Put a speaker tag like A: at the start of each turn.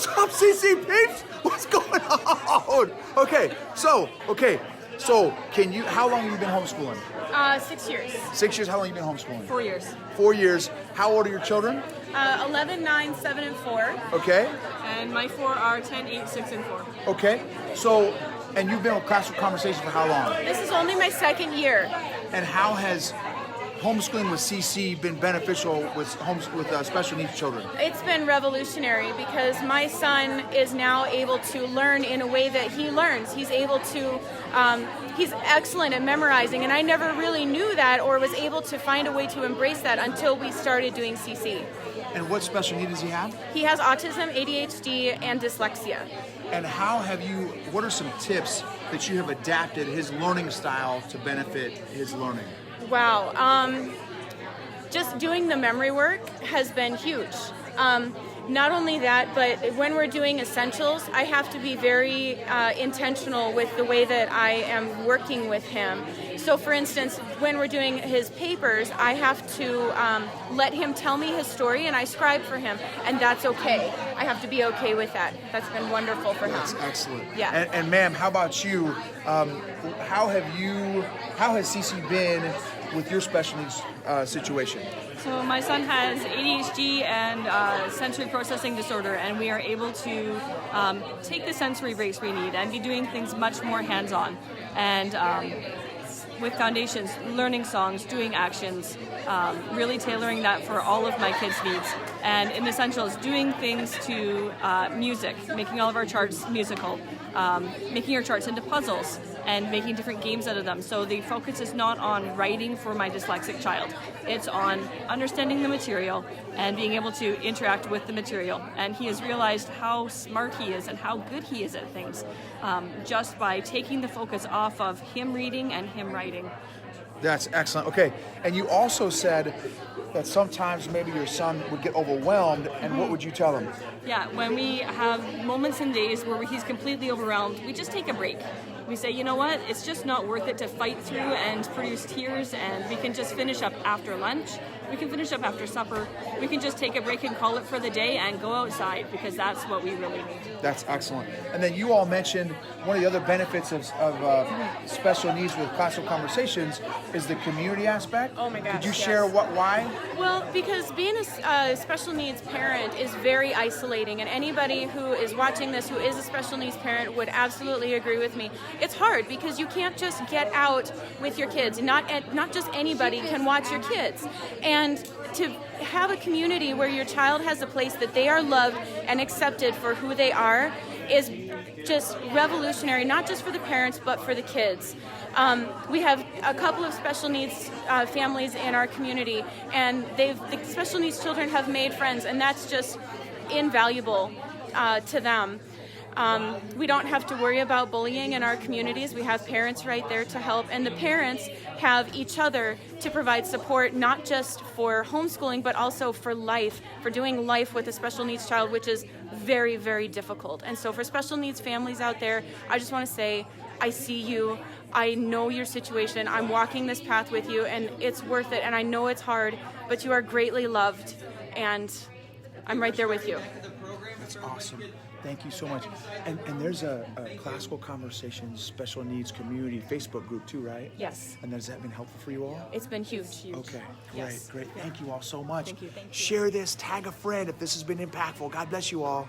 A: What's up, CC peeps? What's going on? So can you? How long have you been homeschooling?
B: 6 years.
A: 6 years. How long have you been homeschooling?
B: 4 years.
A: 4 years. How old are your children?
B: 11, 9, 7, and 4.
A: Okay.
B: And my 4 are 10, 8, 6, and 4.
A: Okay. So, and you've been with Classroom Conversation for how long?
B: This is only my 2nd year.
A: And how has homeschooling with CC been beneficial with special needs children?
B: It's been revolutionary because my son is now able to learn in a way that he learns. He's able to, he's excellent at memorizing, and I never really knew that or was able to find a way to embrace that until we started doing CC.
A: And what special need does he have?
B: He has autism, ADHD, and dyslexia.
A: And what are some tips that you have adapted his learning style to benefit his learning?
B: Wow, just doing the memory work has been huge. Not only that, but when we're doing essentials, I have to be very intentional with the way that I am working with him. So for instance, when we're doing his papers, I have to let him tell me his story and I scribe for him, and that's okay. I have to be okay with that. That's been wonderful for him.
A: That's excellent.
B: Yeah.
A: And ma'am, how about you? How has CC been with your special needs situation?
C: So my son has ADHD and sensory processing disorder, and we are able to take the sensory breaks we need and be doing things much more hands-on. And with foundations, learning songs, doing actions, really tailoring that for all of my kids' needs. And in essentials, doing things to music, making all of our charts musical, making our charts into puzzles, and making different games out of them. So the focus is not on writing for my dyslexic child. It's on understanding the material and being able to interact with the material. And he has realized how smart he is and how good he is at things just by taking the focus off of him reading and him writing.
A: That's excellent. Okay, and you also said that sometimes maybe your son would get overwhelmed, and what would you tell him?
C: Yeah, when we have moments and days where he's completely overwhelmed, we just take a break. We say, you know what, it's just not worth it to fight through and produce tears, and we can just finish up after lunch. We can finish up after supper. We can just take a break and call it for the day and go outside, because that's what we really need.
A: That's excellent. And then you all mentioned one of the other benefits of special needs with Classroom Conversations is the community aspect.
B: Oh my gosh,
A: Could you
B: yes.
A: share why?
B: Well, because being a special needs parent is very isolating, and anybody who is watching this who is a special needs parent would absolutely agree with me. It's hard because you can't just get out with your kids. Not just anybody can watch your kids. And to have a community where your child has a place that they are loved and accepted for who they are is just revolutionary, not just for the parents, but for the kids. We have a couple of special needs families in our community, and the special needs children have made friends, and that's just invaluable to them. We don't have to worry about bullying in our communities. We have parents right there to help, and the parents have each other to provide support, not just for homeschooling, but also for life, for doing life with a special needs child, which is very, very difficult. And so for special needs families out there, I just want to say, I see you. I know your situation. I'm walking this path with you, and it's worth it. And I know it's hard, but you are greatly loved, and I'm right there with you.
A: That's awesome. Thank you so much. And there's a Classical Conversations Special Needs Community Facebook group too, right?
B: Yes.
A: And has that been helpful for you all?
B: It's been huge.
A: Okay,
B: Yes.
A: great. Thank you all so much.
B: Thank you.
A: Share this, tag a friend if this has been impactful. God bless you all.